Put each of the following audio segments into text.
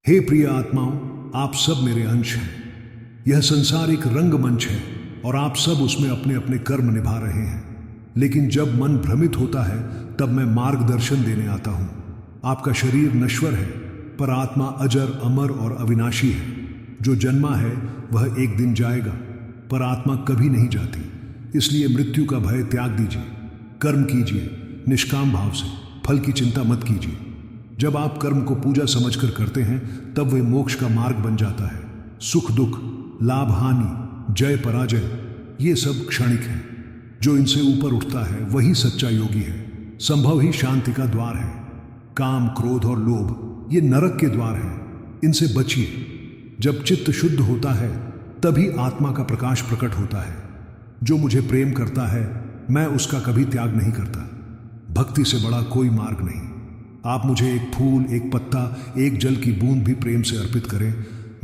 हे प्रिय आत्माओं, आप सब मेरे अंश हैं। यह संसार एक रंगमंच है और आप सब उसमें अपने अपने कर्म निभा रहे हैं। लेकिन जब मन भ्रमित होता है तब मैं मार्गदर्शन देने आता हूँ। आपका शरीर नश्वर है पर आत्मा अजर, अमर और अविनाशी है। जो जन्मा है वह एक दिन जाएगा पर आत्मा कभी नहीं जाती। इसलिए मृत्यु का भय त्याग दीजिए, कर्म कीजिए निष्काम भाव से, फल की चिंता मत कीजिए। जब आप कर्म को पूजा समझकर करते हैं तब वे मोक्ष का मार्ग बन जाता है। सुख दुख, लाभ हानि, जय पराजय, ये सब क्षणिक हैं। जो इनसे ऊपर उठता है वही सच्चा योगी है। संभव ही शांति का द्वार है। काम, क्रोध और लोभ ये नरक के द्वार हैं। इनसे बचिए। जब चित्त शुद्ध होता है तभी आत्मा का प्रकाश प्रकट होता है। जो मुझे प्रेम करता है मैं उसका कभी त्याग नहीं करता। भक्ति से बड़ा कोई मार्ग नहीं। आप मुझे एक फूल, एक पत्ता, एक जल की बूंद भी प्रेम से अर्पित करें,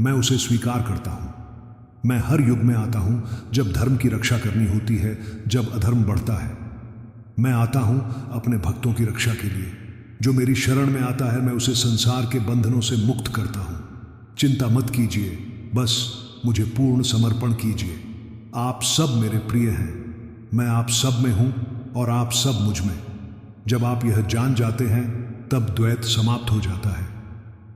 मैं उसे स्वीकार करता हूँ। मैं हर युग में आता हूँ जब धर्म की रक्षा करनी होती है, जब अधर्म बढ़ता है। मैं आता हूँ अपने भक्तों की रक्षा के लिए। जो मेरी शरण में आता है मैं उसे संसार के बंधनों से मुक्त करता हूँ। चिंता मत कीजिए, बस मुझे पूर्ण समर्पण कीजिए। आप सब मेरे प्रिय हैं। मैं आप सब में हूँ और आप सब मुझ में। जब आप यह जान जाते हैं तब द्वैत समाप्त हो जाता है।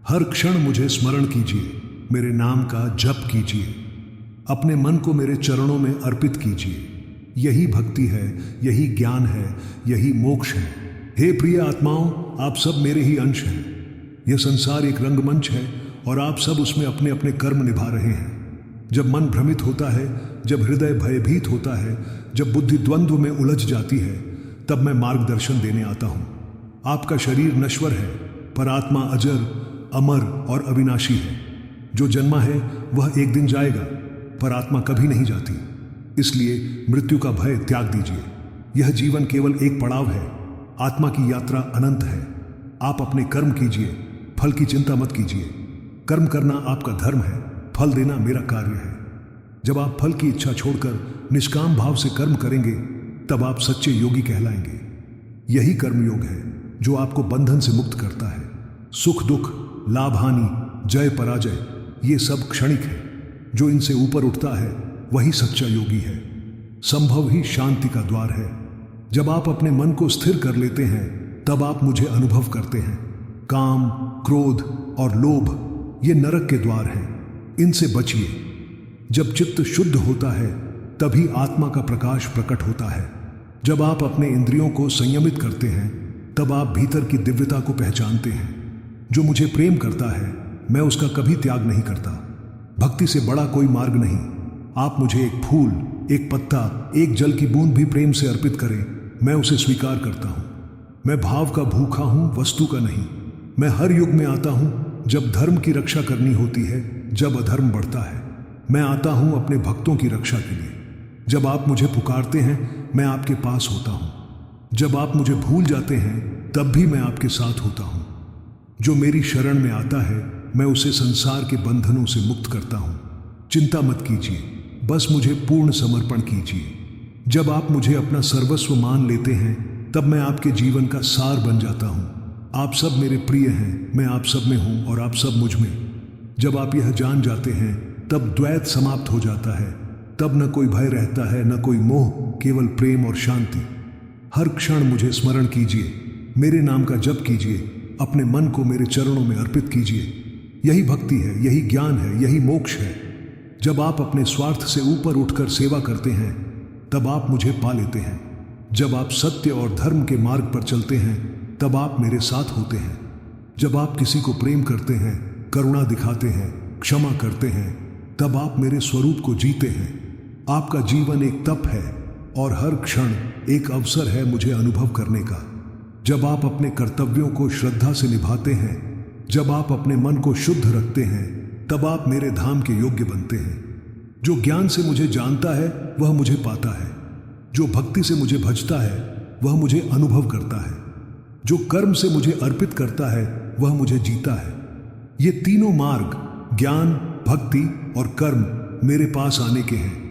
हर क्षण मुझे स्मरण कीजिए, मेरे नाम का जप कीजिए, अपने मन को मेरे चरणों में अर्पित कीजिए। यही भक्ति है, यही ज्ञान है, यही मोक्ष है। हे प्रिय आत्माओं, आप सब मेरे ही अंश हैं। यह संसार एक रंगमंच है और आप सब उसमें अपने अपने कर्म निभा रहे हैं। जब मन भ्रमित होता है, जब हृदय भयभीत होता है, जब बुद्धि द्वंद्व में उलझ जाती है, तब मैं मार्गदर्शन देने आता हूँ। आपका शरीर नश्वर है पर आत्मा अजर, अमर और अविनाशी है। जो जन्मा है वह एक दिन जाएगा पर आत्मा कभी नहीं जाती। इसलिए मृत्यु का भय त्याग दीजिए। यह जीवन केवल एक पड़ाव है। आत्मा की यात्रा अनंत है। आप अपने कर्म कीजिए, फल की चिंता मत कीजिए। कर्म करना आपका धर्म है, फल देना मेरा कार्य है। जब आप फल की इच्छा छोड़कर निष्काम भाव से कर्म करेंगे तब आप सच्चे योगी कहलाएंगे। यही कर्मयोग है जो आपको बंधन से मुक्त करता है। सुख दुख, लाभ हानि, जय पराजय ये सब क्षणिक है। जो इनसे ऊपर उठता है वही सच्चा योगी है। संभव ही शांति का द्वार है। जब आप अपने मन को स्थिर कर लेते हैं तब आप मुझे अनुभव करते हैं। काम, क्रोध और लोभ ये नरक के द्वार हैं। इनसे बचिए। जब चित्त शुद्ध होता है तभी आत्मा का प्रकाश प्रकट होता है। जब आप अपने इंद्रियों को संयमित करते हैं तब आप भीतर की दिव्यता को पहचानते हैं। जो मुझे प्रेम करता है मैं उसका कभी त्याग नहीं करता। भक्ति से बड़ा कोई मार्ग नहीं। आप मुझे एक फूल, एक पत्ता, एक जल की बूंद भी प्रेम से अर्पित करें, मैं उसे स्वीकार करता हूँ। मैं भाव का भूखा हूँ, वस्तु का नहीं। मैं हर युग में आता हूँ जब धर्म की रक्षा करनी होती है, जब अधर्म बढ़ता है। मैं आता हूँ अपने भक्तों की रक्षा के लिए। जब आप मुझे पुकारते हैं मैं आपके पास होता हूँ। जब आप मुझे भूल जाते हैं तब भी मैं आपके साथ होता हूँ। जो मेरी शरण में आता है मैं उसे संसार के बंधनों से मुक्त करता हूँ। चिंता मत कीजिए, बस मुझे पूर्ण समर्पण कीजिए। जब आप मुझे अपना सर्वस्व मान लेते हैं तब मैं आपके जीवन का सार बन जाता हूँ। आप सब मेरे प्रिय हैं, मैं आप सब में हूँ और आप सब मुझ में। जब आप यह जान जाते हैं तब द्वैत समाप्त हो जाता है। तब न कोई भय रहता है, न कोई मोह, केवल प्रेम और शांति। हर क्षण मुझे स्मरण कीजिए, मेरे नाम का जप कीजिए, अपने मन को मेरे चरणों में अर्पित कीजिए। यही भक्ति है, यही ज्ञान है, यही मोक्ष है। जब आप अपने स्वार्थ से ऊपर उठकर सेवा करते हैं तब आप मुझे पा लेते हैं। जब आप सत्य और धर्म के मार्ग पर चलते हैं तब आप मेरे साथ होते हैं। जब आप किसी को प्रेम करते हैं, करुणा दिखाते हैं, क्षमा करते हैं, तब आप मेरे स्वरूप को जीते हैं। आपका जीवन एक तप है और हर क्षण एक अवसर है मुझे अनुभव करने का। जब आप अपने कर्तव्यों को श्रद्धा से निभाते हैं, जब आप अपने मन को शुद्ध रखते हैं, तब आप मेरे धाम के योग्य बनते हैं। जो ज्ञान से मुझे जानता है वह मुझे पाता है। जो भक्ति से मुझे भजता है वह मुझे अनुभव करता है। जो कर्म से मुझे अर्पित करता है वह मुझे जीता है। ये तीनों मार्ग, ज्ञान, भक्ति और कर्म मेरे पास आने के हैं।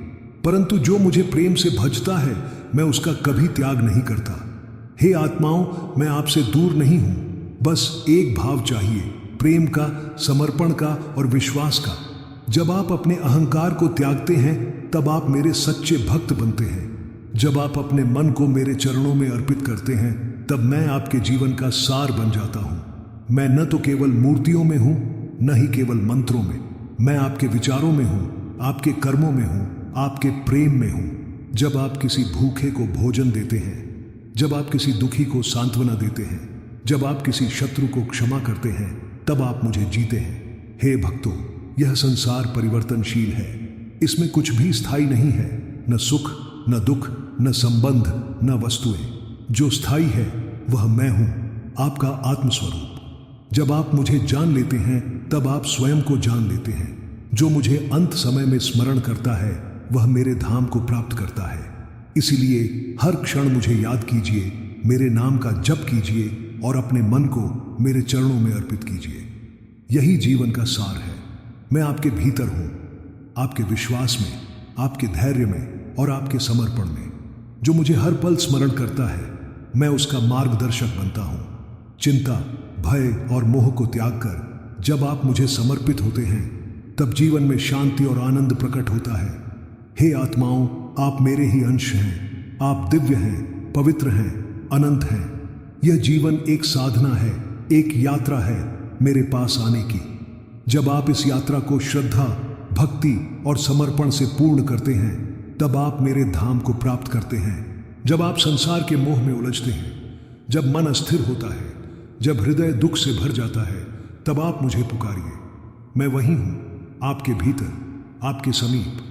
परंतु जो मुझे प्रेम से भजता है मैं उसका कभी त्याग नहीं करता। हे आत्माओं, मैं आपसे दूर नहीं हूं, बस एक भाव चाहिए, प्रेम का, समर्पण का और विश्वास का। जब आप अपने अहंकार को त्यागते हैं तब आप मेरे सच्चे भक्त बनते हैं। जब आप अपने मन को मेरे चरणों में अर्पित करते हैं तब मैं आपके जीवन का सार बन जाता हूँ। मैं न तो केवल मूर्तियों में हूँ, न ही केवल मंत्रों में। मैं आपके विचारों में हूँ, आपके कर्मों में हूँ, आपके प्रेम में हूँ। जब आप किसी भूखे को भोजन देते हैं, जब आप किसी दुखी को सांत्वना देते हैं, जब आप किसी शत्रु को क्षमा करते हैं, तब आप मुझे जीते हैं। हे भक्तों, यह संसार परिवर्तनशील है। इसमें कुछ भी स्थायी नहीं है, न सुख, न दुख, न संबंध, न वस्तुएं। जो स्थायी है वह मैं हूं, आपका आत्मस्वरूप। जब आप मुझे जान लेते हैं तब आप स्वयं को जान लेते हैं। जो मुझे अंत समय में स्मरण करता है वह मेरे धाम को प्राप्त करता है। इसीलिए हर क्षण मुझे याद कीजिए, मेरे नाम का जप कीजिए और अपने मन को मेरे चरणों में अर्पित कीजिए। यही जीवन का सार है। मैं आपके भीतर हूं, आपके विश्वास में, आपके धैर्य में और आपके समर्पण में। जो मुझे हर पल स्मरण करता है मैं उसका मार्गदर्शक बनता हूं। चिंता, भय और मोह को त्याग कर जब आप मुझे समर्पित होते हैं तब जीवन में शांति और आनंद प्रकट होता है। हे आत्माओं, आप मेरे ही अंश हैं। आप दिव्य हैं, पवित्र हैं, अनंत हैं। यह जीवन एक साधना है, एक यात्रा है मेरे पास आने की। जब आप इस यात्रा को श्रद्धा, भक्ति और समर्पण से पूर्ण करते हैं तब आप मेरे धाम को प्राप्त करते हैं। जब आप संसार के मोह में उलझते हैं, जब मन अस्थिर होता है, जब हृदय दुख से भर जाता है, तब आप मुझे पुकारिए। मैं वही हूं, आपके भीतर, आपके समीप।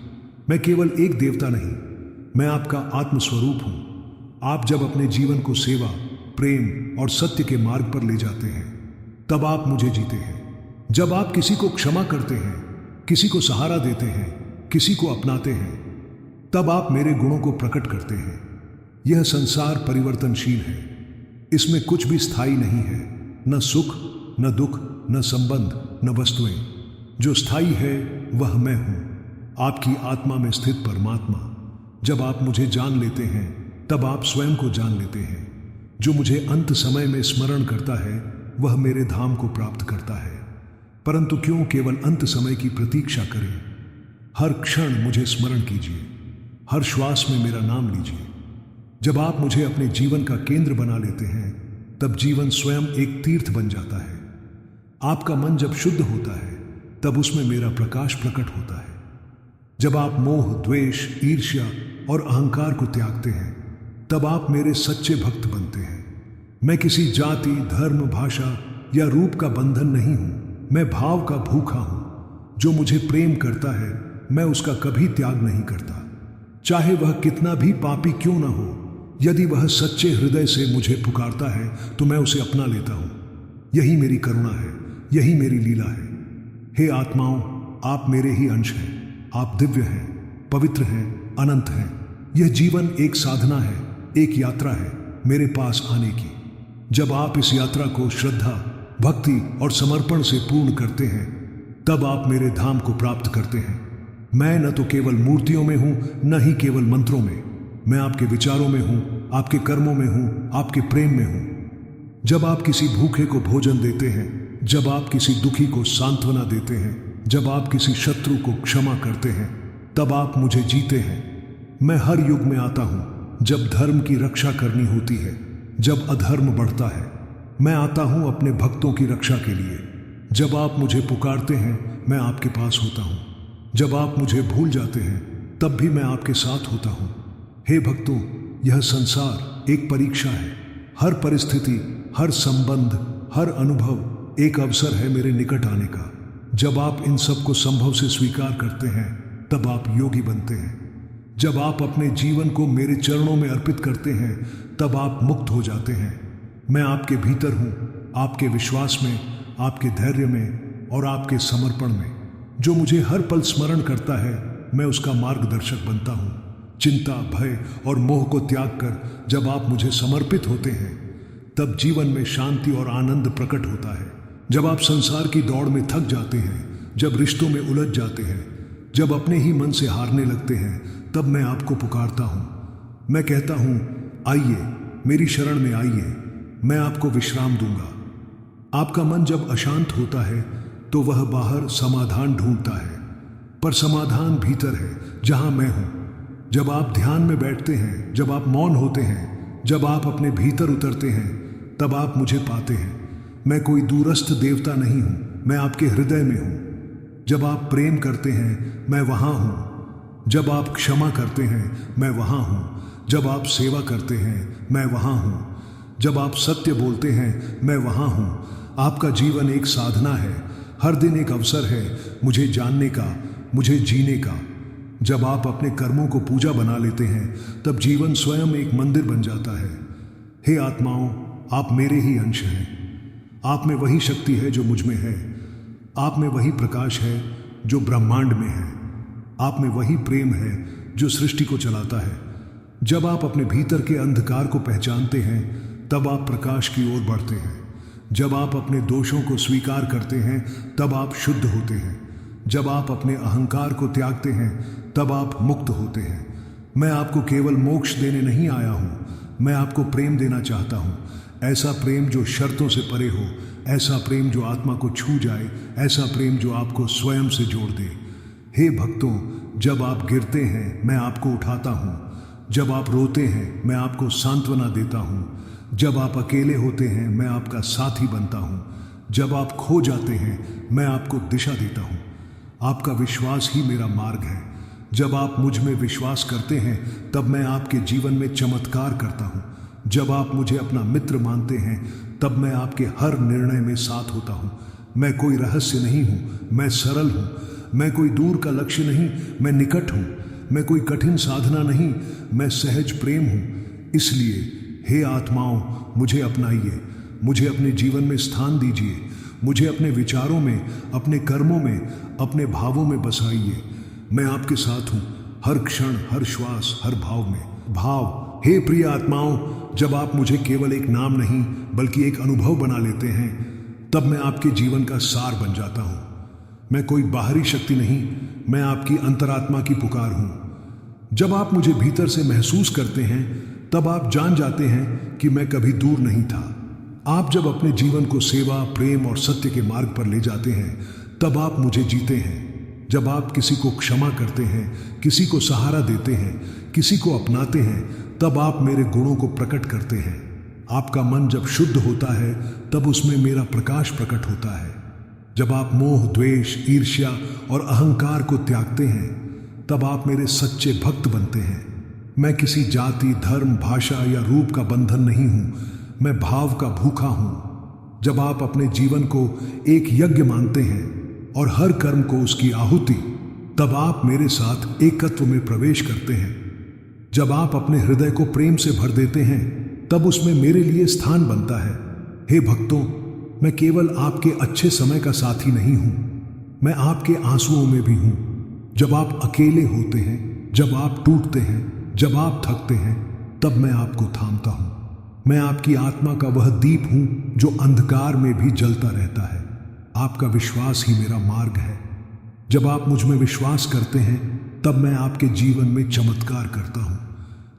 मैं केवल एक देवता नहीं, मैं आपका आत्मस्वरूप हूं। आप जब अपने जीवन को सेवा, प्रेम और सत्य के मार्ग पर ले जाते हैं तब आप मुझे जीते हैं। जब आप किसी को क्षमा करते हैं, किसी को सहारा देते हैं, किसी को अपनाते हैं, तब आप मेरे गुणों को प्रकट करते हैं। यह संसार परिवर्तनशील है। इसमें कुछ भी स्थायी नहीं है, न सुख, न दुख, न संबंध, न वस्तुएं। जो स्थायी है वह मैं हूं, आपकी आत्मा में स्थित परमात्मा। जब आप मुझे जान लेते हैं तब आप स्वयं को जान लेते हैं। जो मुझे अंत समय में स्मरण करता है वह मेरे धाम को प्राप्त करता है। परंतु क्यों केवल अंत समय की प्रतीक्षा करें? हर क्षण मुझे स्मरण कीजिए, हर श्वास में मेरा नाम लीजिए। जब आप मुझे अपने जीवन का केंद्र बना लेते हैं तब जीवन स्वयं एक तीर्थ बन जाता है। आपका मन जब शुद्ध होता है तब उसमें मेरा प्रकाश प्रकट होता है। जब आप मोह, द्वेष, ईर्ष्या और अहंकार को त्यागते हैं तब आप मेरे सच्चे भक्त बनते हैं। मैं किसी जाति, धर्म, भाषा या रूप का बंधन नहीं हूं। मैं भाव का भूखा हूं। जो मुझे प्रेम करता है मैं उसका कभी त्याग नहीं करता, चाहे वह कितना भी पापी क्यों ना हो। यदि वह सच्चे हृदय से मुझे पुकारता है तो मैं उसे अपना लेता हूं। यही मेरी करुणा है, यही मेरी लीला है। हे आत्माओं, आप मेरे ही अंश हैं। आप दिव्य हैं, पवित्र हैं, अनंत हैं। यह जीवन एक साधना है, एक यात्रा है मेरे पास आने की। जब आप इस यात्रा को श्रद्धा, भक्ति और समर्पण से पूर्ण करते हैं तब आप मेरे धाम को प्राप्त करते हैं। मैं न तो केवल मूर्तियों में हूं, न ही केवल मंत्रों में। मैं आपके विचारों में हूं, आपके कर्मों में हूं, आपके प्रेम में हूं। जब आप किसी भूखे को भोजन देते हैं, जब आप किसी दुखी को सांत्वना देते हैं, जब आप किसी शत्रु को क्षमा करते हैं, तब आप मुझे जीते हैं। मैं हर युग में आता हूं जब धर्म की रक्षा करनी होती है, जब अधर्म बढ़ता है। मैं आता हूं अपने भक्तों की रक्षा के लिए। जब आप मुझे पुकारते हैं मैं आपके पास होता हूं। जब आप मुझे भूल जाते हैं तब भी मैं आपके साथ होता हूं। हे भक्तों, यह संसार एक परीक्षा है। हर परिस्थिति, हर संबंध, हर अनुभव एक अवसर है मेरे निकट आने का। जब आप इन सब को संभव से स्वीकार करते हैं तब आप योगी बनते हैं। जब आप अपने जीवन को मेरे चरणों में अर्पित करते हैं तब आप मुक्त हो जाते हैं। मैं आपके भीतर हूं, आपके विश्वास में, आपके धैर्य में और आपके समर्पण में। जो मुझे हर पल स्मरण करता है मैं उसका मार्गदर्शक बनता हूं। चिंता, भय और मोह को त्याग कर जब आप मुझे समर्पित होते हैं तब जीवन में शांति और आनंद प्रकट होता है। जब आप संसार की दौड़ में थक जाते हैं, जब रिश्तों में उलझ जाते हैं, जब अपने ही मन से हारने लगते हैं, तब मैं आपको पुकारता हूं। मैं कहता हूं, आइए, मेरी शरण में आइए, मैं आपको विश्राम दूंगा। आपका मन जब अशांत होता है तो वह बाहर समाधान ढूंढता है, पर समाधान भीतर है जहां मैं हूं। जब आप ध्यान में बैठते हैं, जब आप मौन होते हैं, जब आप अपने भीतर उतरते हैं, तब आप मुझे पाते हैं। मैं कोई दूरस्थ देवता नहीं हूं, मैं आपके हृदय में हूं। जब आप प्रेम करते हैं, मैं वहां हूं। जब आप क्षमा करते हैं, मैं वहां हूं। जब आप सेवा करते हैं, मैं वहां हूं। जब आप सत्य बोलते हैं, मैं वहां हूं। आपका जीवन एक साधना है, हर दिन एक अवसर है मुझे जानने का, मुझे जीने का। जब आप अपने कर्मों को पूजा बना लेते हैं, तब जीवन स्वयं एक मंदिर बन जाता है। हे आत्माओं, आप मेरे ही अंश हैं। आप में वही शक्ति है जो मुझ में है। आप में वही प्रकाश है जो ब्रह्मांड में है। आप में वही प्रेम है जो सृष्टि को चलाता है। जब आप अपने भीतर के अंधकार को पहचानते हैं, तब आप प्रकाश की ओर बढ़ते हैं। जब आप अपने दोषों को स्वीकार करते हैं, तब आप शुद्ध होते हैं। जब आप अपने अहंकार को त्यागते हैं, तब आप मुक्त होते हैं। मैं आपको केवल मोक्ष देने नहीं आया हूं, मैं आपको प्रेम देना चाहता हूं। ऐसा प्रेम जो शर्तों से परे हो, ऐसा प्रेम जो आत्मा को छू जाए, ऐसा प्रेम जो आपको स्वयं से जोड़ दे। हे भक्तों, जब आप गिरते हैं, मैं आपको उठाता हूं। जब आप रोते हैं, मैं आपको सांत्वना देता हूं। जब आप अकेले होते हैं, मैं आपका साथी बनता हूं। जब आप खो जाते हैं, मैं आपको दिशा देता हूं। आपका विश्वास ही मेरा मार्ग है। जब आप मुझ में विश्वास करते हैं, तब मैं आपके जीवन में चमत्कार करता हूं। जब आप मुझे अपना मित्र मानते हैं, तब मैं आपके हर निर्णय में साथ होता हूं। मैं कोई रहस्य नहीं हूं, मैं सरल हूं। मैं कोई दूर का लक्ष्य नहीं, मैं निकट हूं। मैं कोई कठिन साधना नहीं, मैं सहज प्रेम हूं। इसलिए हे आत्माओं, मुझे अपनाइए, मुझे अपने जीवन में स्थान दीजिए। मुझे अपने विचारों में, अपने कर्मों में, अपने भावों में बसाइए। मैं आपके साथ हूं, हर क्षण, हर श्वास, हर भाव में। भाव, हे प्रिय आत्माओं, जब आप मुझे केवल एक नाम नहीं बल्कि एक अनुभव बना लेते हैं, तब मैं आपके जीवन का सार बन जाता हूं। मैं कोई बाहरी शक्ति नहीं, मैं आपकी अंतरात्मा की पुकार हूं। जब आप मुझे भीतर से महसूस करते हैं, तब आप जान जाते हैं कि मैं कभी दूर नहीं था। आप जब अपने जीवन को सेवा, प्रेम और सत्य के मार्ग पर ले जाते हैं, तब आप मुझे जीते हैं। जब आप किसी को क्षमा करते हैं, किसी को सहारा देते हैं, किसी को अपनाते हैं, तब आप मेरे गुणों को प्रकट करते हैं। आपका मन जब शुद्ध होता है, तब उसमें मेरा प्रकाश प्रकट होता है। जब आप मोह, द्वेष, ईर्ष्या और अहंकार को त्यागते हैं, तब आप मेरे सच्चे भक्त बनते हैं। मैं किसी जाति, धर्म, भाषा या रूप का बंधन नहीं हूं, मैं भाव का भूखा हूं। जब आप अपने जीवन को एक यज्ञ मानते हैं और हर कर्म को उसकी आहुति, तब आप मेरे साथ एकत्व में प्रवेश करते हैं। जब आप अपने हृदय को प्रेम से भर देते हैं, तब उसमें मेरे लिए स्थान बनता है। हे भक्तों, मैं केवल आपके अच्छे समय का साथी नहीं हूं, मैं आपके आंसुओं में भी हूं। जब आप अकेले होते हैं, जब आप टूटते हैं, जब आप थकते हैं, तब मैं आपको थामता हूं। मैं आपकी आत्मा का वह दीप हूं जो अंधकार में भी जलता रहता है। आपका विश्वास ही मेरा मार्ग है। जब आप मुझ में विश्वास करते हैं, तब मैं आपके जीवन में चमत्कार करता हूं।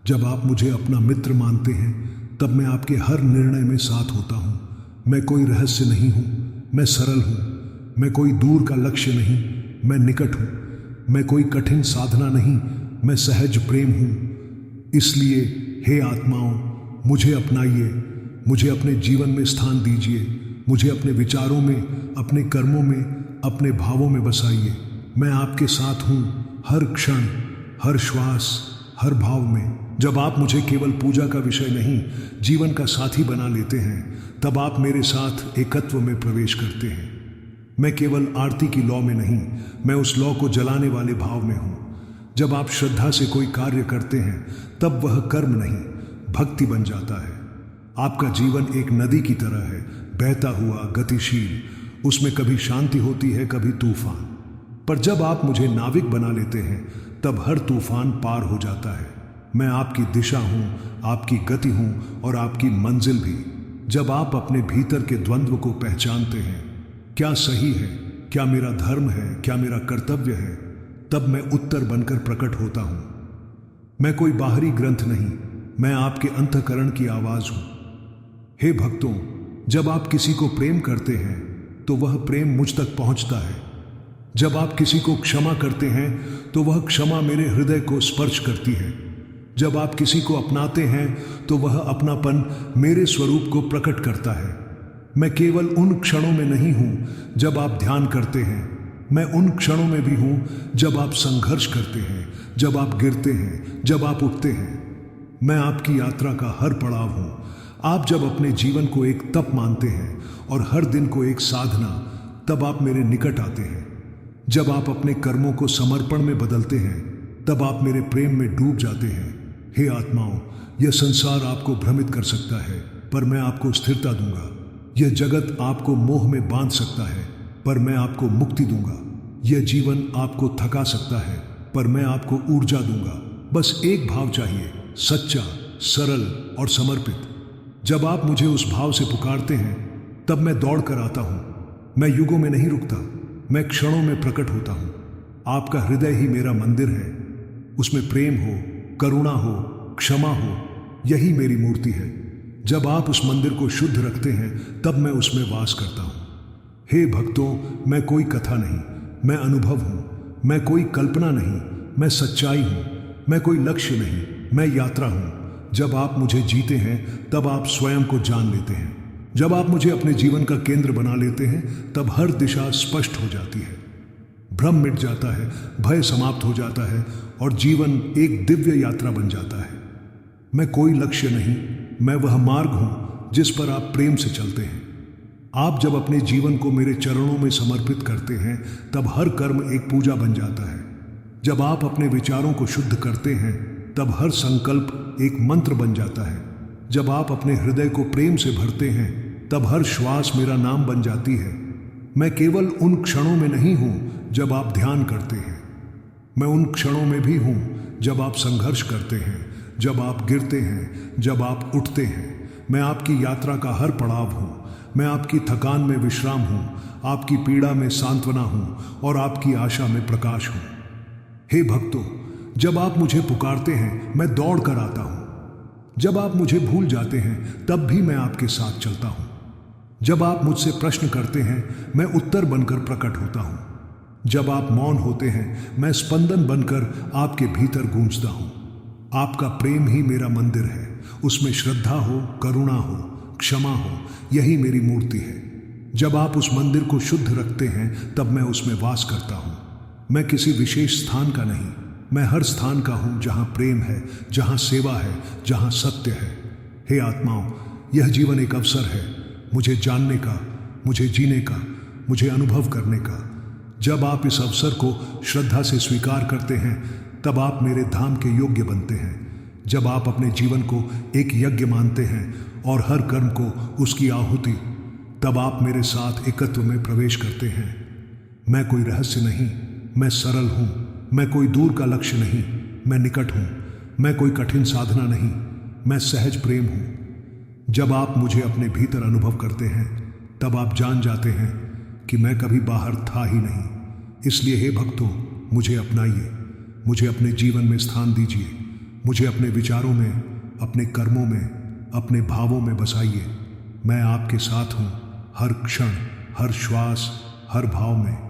जब आप मुझे अपना मित्र मानते हैं, तब मैं आपके हर निर्णय में साथ होता हूं। मैं कोई रहस्य नहीं हूं, मैं सरल हूं। मैं कोई दूर का लक्ष्य नहीं, मैं निकट हूं। मैं कोई कठिन साधना नहीं, मैं सहज प्रेम हूं। इसलिए हे आत्माओं, मुझे अपनाइए, मुझे अपने जीवन में स्थान दीजिए। मुझे अपने विचारों में, अपने कर्मों में, अपने भावों में बसाइए। मैं आपके साथ हूं, हर क्षण, हर श्वास, हर भाव में। जब आप मुझे केवल पूजा का विषय नहीं, जीवन का साथी बना लेते हैं, तब आप मेरे साथ एकत्व में प्रवेश करते हैं। मैं केवल आरती की लौ में नहीं, मैं उस लौ को जलाने वाले भाव में हूं। जब आप श्रद्धा से कोई कार्य करते हैं, तब वह कर्म नहीं, भक्ति बन जाता है। आपका जीवन एक नदी की तरह है, बहता हुआ, गतिशील। उसमें कभी शांति होती है, कभी तूफान। पर जब आप मुझे नाविक बना लेते हैं, तब हर तूफान पार हो जाता है। मैं आपकी दिशा हूं, आपकी गति हूं और आपकी मंजिल भी। जब आप अपने भीतर के द्वंद्व को पहचानते हैं, क्या सही है, क्या मेरा धर्म है, क्या मेरा कर्तव्य है, तब मैं उत्तर बनकर प्रकट होता हूं। मैं कोई बाहरी ग्रंथ नहीं, मैं आपके अंतःकरण की आवाज हूं। हे भक्तों, जब आप किसी को प्रेम करते हैं तो वह प्रेम मुझ तक पहुंचता है। जब आप किसी को क्षमा करते हैं तो वह क्षमा मेरे हृदय को स्पर्श करती है। जब आप किसी को अपनाते हैं तो वह अपनापन मेरे स्वरूप को प्रकट करता है। मैं केवल उन क्षणों में नहीं हूं जब आप ध्यान करते हैं, मैं उन क्षणों में भी हूं जब आप संघर्ष करते हैं, जब आप गिरते हैं, जब आप उठते हैं। मैं आपकी यात्रा का हर पड़ाव हूं। आप जब अपने जीवन को एक तप मानते हैं और हर दिन को एक साधना, तब आप मेरे निकट आते हैं। जब आप अपने कर्मों को समर्पण में बदलते हैं, तब आप मेरे प्रेम में डूब जाते हैं। हे आत्माओं, यह संसार आपको भ्रमित कर सकता है, पर मैं आपको स्थिरता दूंगा। यह जगत आपको मोह में बांध सकता है, पर मैं आपको मुक्ति दूंगा। यह जीवन आपको थका सकता है, पर मैं आपको ऊर्जा दूंगा। बस एक भाव चाहिए, सच्चा, सरल और समर्पित। जब आप मुझे उस भाव से पुकारते हैं, तब मैं दौड़ कर आता हूं। मैं युगों में नहीं रुकता, मैं क्षणों में प्रकट होता हूं। आपका हृदय ही मेरा मंदिर है। उसमें प्रेम हो, करुणा हो, क्षमा हो, यही मेरी मूर्ति है। जब आप उस मंदिर को शुद्ध रखते हैं, तब मैं उसमें वास करता हूं। हे भक्तों, मैं कोई कथा नहीं, मैं अनुभव हूं। मैं कोई कल्पना नहीं, मैं सच्चाई हूं। मैं कोई लक्ष्य नहीं, मैं यात्रा हूं। जब आप मुझे जीते हैं, तब आप स्वयं को जान लेते हैं। जब आप मुझे अपने जीवन का केंद्र बना लेते हैं, तब हर दिशा स्पष्ट हो जाती है। भ्रम मिट जाता है, भय समाप्त हो जाता है और जीवन एक दिव्य यात्रा बन जाता है। मैं कोई लक्ष्य नहीं, मैं वह मार्ग हूं जिस पर आप प्रेम से चलते हैं। आप जब अपने जीवन को मेरे चरणों में समर्पित करते हैं, तब हर कर्म एक पूजा बन जाता है। जब आप अपने विचारों को शुद्ध करते हैं, तब हर संकल्प एक मंत्र बन जाता है। जब आप अपने हृदय को प्रेम से भरते हैं, तब हर श्वास मेरा नाम बन जाती है। मैं केवल उन क्षणों में नहीं हूं जब आप ध्यान करते हैं, मैं उन क्षणों में भी हूं जब आप संघर्ष करते हैं, जब आप गिरते हैं, जब आप उठते हैं। मैं आपकी यात्रा का हर पड़ाव हूं। मैं आपकी थकान में विश्राम हूं, आपकी पीड़ा में सांत्वना हूं और आपकी आशा में प्रकाश हूं। हे भक्तों, जब आप मुझे पुकारते हैं, मैं दौड़ कर आता हूं। जब आप मुझे भूल जाते हैं, तब भी मैं आपके साथ चलता हूं। जब आप मुझसे प्रश्न करते हैं, मैं उत्तर बनकर प्रकट होता हूं। जब आप मौन होते हैं, मैं स्पंदन बनकर आपके भीतर गूंजता हूं। आपका प्रेम ही मेरा मंदिर है। उसमें श्रद्धा हो, करुणा हो, क्षमा हो, यही मेरी मूर्ति है। जब आप उस मंदिर को शुद्ध रखते हैं, तब मैं उसमें वास करता हूं। मैं किसी विशेष स्थान का नहीं, मैं हर स्थान का हूं जहां प्रेम है, जहां सेवा है, जहां सत्य है। हे आत्माओं, यह जीवन एक अवसर है, मुझे जानने का, मुझे जीने का, मुझे अनुभव करने का। जब आप इस अवसर को श्रद्धा से स्वीकार करते हैं, तब आप मेरे धाम के योग्य बनते हैं। जब आप अपने जीवन को एक यज्ञ मानते हैं और हर कर्म को उसकी आहुति, तब आप मेरे साथ एकत्व में प्रवेश करते हैं। मैं कोई रहस्य नहीं, मैं सरल हूं। मैं कोई दूर का लक्ष्य नहीं, मैं निकट हूं। मैं कोई कठिन साधना नहीं, मैं सहज प्रेम हूं। जब आप मुझे अपने भीतर अनुभव करते हैं, तब आप जान जाते हैं कि मैं कभी बाहर था ही नहीं। इसलिए हे भक्तों, मुझे अपनाइए, मुझे अपने जीवन में स्थान दीजिए। मुझे अपने विचारों में, अपने कर्मों में, अपने भावों में बसाइए। मैं आपके साथ हूं, हर क्षण, हर श्वास, हर भाव में।